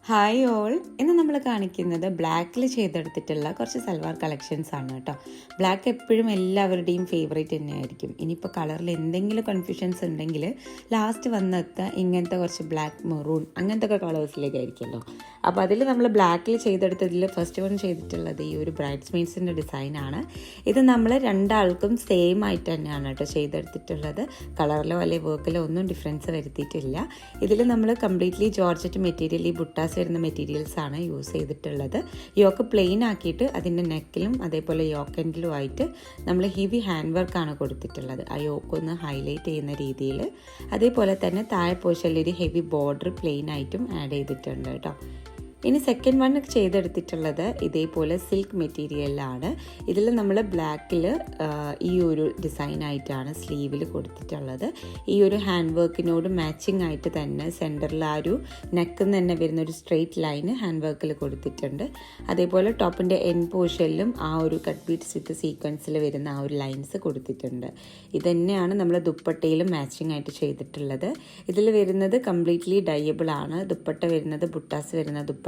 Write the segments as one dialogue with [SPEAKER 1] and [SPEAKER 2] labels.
[SPEAKER 1] Hi all, ഇന്ന് നമ്മൾ കാണിക്കുന്നത് ബ്ലാക്കിൽ ചെയ്തെടുത്തിട്ടുള്ള കുറച്ച് സൽവാർ കളക്ഷൻസ് ആണ് കേട്ടോ. ബ്ലാക്ക് എപ്പോഴും എല്ലാവരുടെയും ഫേവറേറ്റ് തന്നെയായിരിക്കും. ഇനിയിപ്പോൾ കളറിൽ എന്തെങ്കിലും കൺഫ്യൂഷൻസ് ഉണ്ടെങ്കിൽ ലാസ്റ്റ് വന്നെത്തുക ഇങ്ങനത്തെ കുറച്ച് ബ്ലാക്ക് മെറൂൺ അങ്ങനത്തെ ഒക്കെ കളേഴ്സിലേക്കായിരിക്കുമല്ലോ. അപ്പോൾ അതിൽ നമ്മൾ ബ്ലാക്കിൽ ചെയ്തെടുത്തതിൽ ഫസ്റ്റ് വൺ ചെയ്തിട്ടുള്ളത് ഈ ഒരു ബ്രൈഡ്സ്മെയ്ഡ്സിൻ്റെ ഡിസൈനാണ്. ഇത് നമ്മൾ രണ്ടാൾക്കും സെയിം ആയിട്ട് തന്നെയാണ് കേട്ടോ ചെയ്തെടുത്തിട്ടുള്ളത്. കളറിലോ അല്ലെങ്കിൽ വർക്കിലോ ഒന്നും ഡിഫറൻസ് വരുത്തിയിട്ടില്ല. ഇതിൽ നമ്മൾ കംപ്ലീറ്റ്ലി ജോർജറ്റ് മെറ്റീരിയൽ, ഈ ബുട്ടാസ് വരുന്ന മെറ്റീരിയൽസാണ് യൂസ് ചെയ്തിട്ടുള്ളത്. യോക്ക് പ്ലെയിൻ ആക്കിയിട്ട് അതിൻ്റെ നെക്കിലും അതേപോലെ യോക്ക് എൻഡിലുമായിട്ട് നമ്മൾ ഹെവി ഹാൻഡ് വർക്കാണ് കൊടുത്തിട്ടുള്ളത്. ആ യോക്ക് ഒന്ന് ഹൈലൈറ്റ് ചെയ്യുന്ന രീതിയിൽ. അതേപോലെ തന്നെ താഴെ പോർഷനിൽ ഒരു ഹെവി ബോർഡർ പ്ലെയിൻ ആയിട്ടും ആഡ് ചെയ്തിട്ടുണ്ട് കേട്ടോ. ഇനി സെക്കൻഡ് വൺ ചെയ്തെടുത്തിട്ടുള്ളത് ഇതേപോലെ സിൽക്ക് മെറ്റീരിയലാണ്. ഇതിൽ നമ്മൾ ബ്ലാക്കിൽ ഈ ഒരു ഡിസൈനായിട്ടാണ് സ്ലീവിൽ കൊടുത്തിട്ടുള്ളത്. ഈ ഒരു ഹാൻഡ് വർക്കിനോട് മാച്ചിങ് ആയിട്ട് തന്നെ സെൻറ്ററിൽ ആ ഒരു നെക്കിൽ തന്നെ വരുന്ന ഒരു സ്ട്രെയിറ്റ് ലൈന് ഹാൻഡ് വർക്കിൽ കൊടുത്തിട്ടുണ്ട്. അതേപോലെ ടോപ്പിൻ്റെ എൻ പോർഷനിലും ആ ഒരു കട്ട് ബീഡ്സ് വിത്ത് സീക്വൻസിൽ വരുന്ന ആ ഒരു ലൈൻസ് കൊടുത്തിട്ടുണ്ട്. ഇതന്നെയാണ് നമ്മൾ ദുപ്പട്ടയിലും മാച്ചിങ് ആയിട്ട് ചെയ്തിട്ടുള്ളത്. ഇതിൽ വരുന്നത് കംപ്ലീറ്റ്ലി ഡയബിൾ ആണ്. ദുപ്പട്ട വരുന്നത് ബുട്ടാസ് വരുന്ന ദുപ്പട്ടയിൽ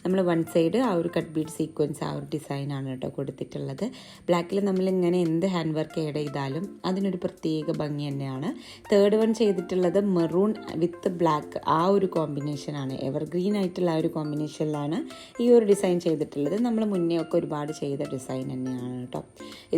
[SPEAKER 1] നമ്മൾ വൺ സൈഡ് ആ ഒരു കട്ട് ബീഡ് സീക്വൻസ് ആ ഒരു ഡിസൈനാണ് കേട്ടോ കൊടുത്തിട്ടുള്ളത്. ബ്ലാക്കിൽ നമ്മളിങ്ങനെ എന്ത് ഹാൻഡ് വർക്ക് ആഡ് ചെയ്താലും അതിനൊരു പ്രത്യേക ഭംഗി തന്നെയാണ്. തേർഡ് വൺ ചെയ്തിട്ടുള്ളത് മെറൂൺ വിത്ത് ബ്ലാക്ക് ആ ഒരു കോമ്പിനേഷനാണ്. എവർഗ്രീൻ ആയിട്ടുള്ള ആ ഒരു കോമ്പിനേഷനിലാണ് ഈ ഒരു ഡിസൈൻ ചെയ്തിട്ടുള്ളത്. നമ്മൾ മുന്നേ ഒക്കെ ഒരുപാട് ചെയ്ത ഡിസൈൻ തന്നെയാണ് കേട്ടോ.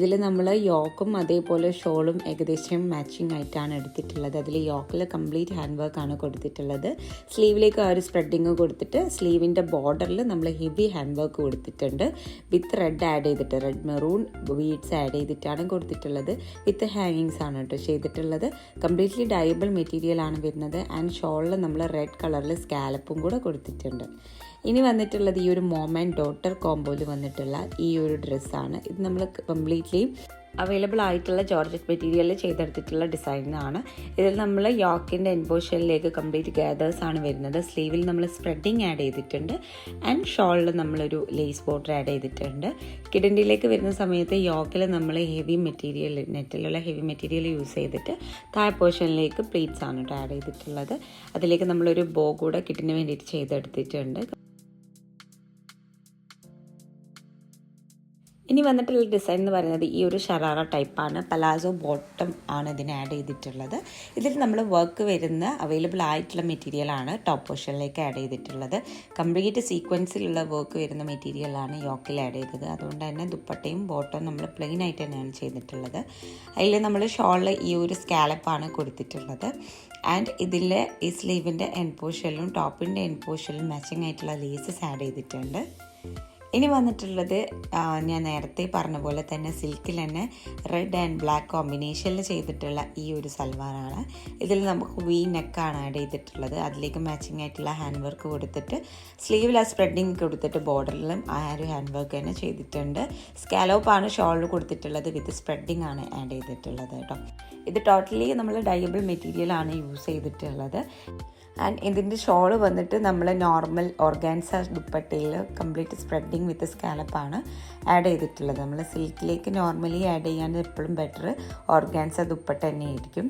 [SPEAKER 1] ഇതിൽ നമ്മൾ യോക്കും അതേപോലെ ഷോളും ഏകദേശം മാച്ചിങ് ആയിട്ടാണ് എടുത്തിട്ടുള്ളത്. അതിൽ യോക്കിൽ കംപ്ലീറ്റ് ഹാൻഡ് വർക്കാണ് കൊടുത്തിട്ടുള്ളത്. സ്ലീവിലേക്ക് ആ ഒരു സ്പ്രെഡിങ് കൊടുത്തിട്ട് സ്ലീവിൻ്റെ ബോർഡറിൽ നമ്മൾ ഹെവി ഹാൻഡ് വർക്ക് കൊടുത്തിട്ടുണ്ട്. വിത്ത് റെഡ് ആഡ് ചെയ്തിട്ട് റെഡ് മെറൂൺ ബീഡ്സ് ആഡ് ചെയ്തിട്ടാണ് കൊടുത്തിട്ടുള്ളത്. വിത്ത് ഹാങ്ങിങ്സ് ആണ് കേട്ടോ ചെയ്തിട്ടുള്ളത്. കംപ്ലീറ്റ്ലി ഡയബിൾ മെറ്റീരിയൽ ആണ് വരുന്നത്. ആൻഡ് ഷോളിൽ നമ്മൾ റെഡ് കളറിൽ സ്കാലപ്പും കൂടെ കൊടുത്തിട്ടുണ്ട്. ഇനി വന്നിട്ടുള്ളത് ഈ ഒരു മോം ആൻഡ് ഡോട്ടർ കോംബോയിൽ വന്നിട്ടുള്ള ഈ ഒരു ഡ്രസ്സാണ്. ഇത് നമ്മൾ കംപ്ലീറ്റ്ലി അവൈലബിൾ ആയിട്ടുള്ള ജോർജറ്റ് മെറ്റീരിയലിൽ ചെയ്തെടുത്തിട്ടുള്ള ഡിസൈനാണ്. ഇതിൽ നമ്മൾ യോക്കിൻ്റെ എൻപോഷനിലേക്ക് കംപ്ലീറ്റ് ഗാദേഴ്സ് ആണ് വരുന്നത്. സ്ലീവിൽ നമ്മൾ സ്പ്രെഡിങ് ആഡ് ചെയ്തിട്ടുണ്ട്. ആൻഡ് ഷോളിൽ നമ്മളൊരു ലേസ് ബോർഡർ ആഡ് ചെയ്തിട്ടുണ്ട്. കിഡൻഡിയിലേക്ക് വരുന്ന സമയത്ത് യോക്കിൽ നമ്മൾ ഹെവി മെറ്റീരിയൽ, നെറ്റിലുള്ള ഹെവി മെറ്റീരിയൽ യൂസ് ചെയ്തിട്ട് താഴെ പോർഷനിലേക്ക് പ്ലീറ്റ്സ് ആണ് കേട്ടോ ആഡ് ചെയ്തിട്ടുള്ളത്. അതിലേക്ക് നമ്മളൊരു ബോ കൂടെ കിഡിന് വേണ്ടിയിട്ട് ചെയ്തെടുത്തിട്ടുണ്ട്. ഇനി വന്നിട്ടുള്ള ഡിസൈൻ എന്ന് പറയുന്നത് ഈ ഒരു ഷറാറ ടൈപ്പാണ്. പലാസോ ബോട്ടം ആണ് ഇതിന് ആഡ് ചെയ്തിട്ടുള്ളത്. ഇതിൽ നമ്മൾ വർക്ക് വരുന്ന അവൈലബിൾ ആയിട്ടുള്ള മെറ്റീരിയലാണ് ടോപ്പ് പോർഷനിലേക്ക് ആഡ് ചെയ്തിട്ടുള്ളത്. കംപ്ലീറ്റ് സീക്വൻസിലുള്ള വർക്ക് വരുന്ന മെറ്റീരിയലാണ് യോക്കിൽ ആഡ് ചെയ്തത്. അതുകൊണ്ട് തന്നെ ദുപ്പട്ടയും ബോട്ടവും നമ്മൾ പ്ലെയിൻ ആയിട്ട് തന്നെയാണ് ചെയ്തിട്ടുള്ളത്. അതിൽ നമ്മൾ ഷോളിൽ ഈ ഒരു സ്കാലപ്പാണ് കൊടുത്തിട്ടുള്ളത്. ആൻഡ് ഇതിലെ ഈ സ്ലീവിൻ്റെ എൻ പോർഷനിലും ടോപ്പിൻ്റെ എൻ പോർഷനിലും മാച്ചിങ് ആയിട്ടുള്ള ലേസസ് ആഡ് ചെയ്തിട്ടുണ്ട്. ഇനി വന്നിട്ടുള്ളത് ഞാൻ നേരത്തെ പറഞ്ഞ പോലെ തന്നെ സിൽക്കിൽ തന്നെ റെഡ് ആൻഡ് ബ്ലാക്ക് കോമ്പിനേഷനിൽ ചെയ്തിട്ടുള്ള ഈ ഒരു സൽവാറാണ്. ഇതിൽ നമുക്ക് വി നെക്കാണ് ആഡ് ചെയ്തിട്ടുള്ളത്. അതിലേക്ക് മാച്ചിങ് ആയിട്ടുള്ള ഹാൻഡ് വർക്ക് കൊടുത്തിട്ട് സ്ലീവിൽ ആ സ്പ്രെഡിങ് കൊടുത്തിട്ട് ബോർഡറിലും ആ ഒരു ഹാൻഡ് വർക്ക് തന്നെ ചെയ്തിട്ടുണ്ട്. സ്കാലോപ്പാണ് ഷോളിൽ കൊടുത്തിട്ടുള്ളത്. വിത്ത് സ്പ്രെഡിങ് ആണ് ആഡ് ചെയ്തിട്ടുള്ളത് കേട്ടോ. ഇത് ടോട്ടലി നമ്മൾ ഡയബിൾ മെറ്റീരിയലാണ് യൂസ് ചെയ്തിട്ടുള്ളത്. ആൻഡ് ഇതിൻ്റെ ഷോള് വന്നിട്ട് നമ്മൾ നോർമൽ ഓർഗാൻസ ദുപ്പട്ടയിൽ കംപ്ലീറ്റ് സ്പ്രെഡിങ് വിത്ത് സ്കാലപ്പാണ് ആഡ് ചെയ്തിട്ടുള്ളത്. നമ്മൾ സിൽക്കിലേക്ക് നോർമലി ആഡ് ചെയ്യാൻ എപ്പോഴും ബെറ്റർ ഓർഗാൻസ ദുപ്പട്ട തന്നെയായിരിക്കും.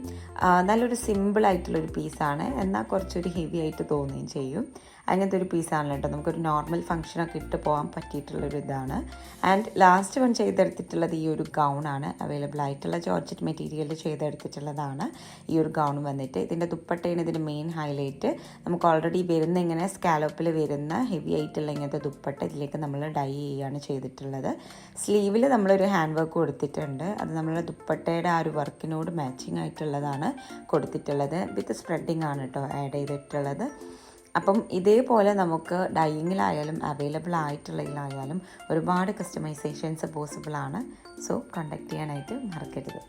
[SPEAKER 1] നല്ലൊരു സിമ്പിളായിട്ടുള്ളൊരു പീസാണ്, എന്നാൽ കുറച്ചൊരു ഹെവി ആയിട്ട് തോന്നുകയും ചെയ്യും. അങ്ങനത്തെ ഒരു പീസാണ് കേട്ടോ. നമുക്കൊരു നോർമൽ ഫംഗ്ഷനൊക്കെ ഇട്ട് പോകാൻ പറ്റിയിട്ടുള്ളൊരു ഇതാണ്. ആൻഡ് ലാസ്റ്റ് വൺ ചെയ്തെടുത്തിട്ടുള്ളത് ഈ ഒരു ഗൗണാണ്. അവൈലബിൾ ആയിട്ടുള്ള ജോർജറ്റ് മെറ്റീരിയൽ ചെയ്തെടുത്തിട്ടുള്ളതാണ് ഈ ഒരു ഗൗൺ വന്നിട്ട്. ഇതിൻ്റെ ദുപ്പട്ടയാണ് ഇതിൻ്റെ മെയിൻ ഹൈലൈറ്റ്. നമുക്ക് ഓൾറെഡി വരുന്ന ഇങ്ങനെ സ്കാലോപ്പിൽ വരുന്ന ഹെവി ആയിട്ടുള്ള ഇങ്ങനത്തെ ദുപ്പട്ട ഇതിലേക്ക് നമ്മൾ ഡൈ ചെയ്യുകയാണ് ചെയ്തിട്ടുള്ളത്. സ്ലീവിൽ നമ്മളൊരു ഹാൻഡ് വർക്ക് കൊടുത്തിട്ടുണ്ട്. അത് നമ്മളുടെ ദുപ്പട്ടയുടെ ആ ഒരു വർക്കിനോട് മാച്ചിങ് ആയിട്ടുള്ളതാണ് കൊടുത്തിട്ടുള്ളത്. വിത്ത് സ്പ്രെഡിങ് ആണ് കേട്ടോ ആഡ് ചെയ്തിട്ടുള്ളത്. അപ്പം ഇതേപോലെ നമുക്ക് ഡൈയിങ്ങിലായാലും അവൈലബിൾ ആയിട്ടുള്ളതിലായാലും ഒരുപാട് കസ്റ്റമൈസേഷൻസ് പോസിബിളാണ്. സോ കോൺടാക്ട് ചെയ്യാനായിട്ട് മറക്കരുത്.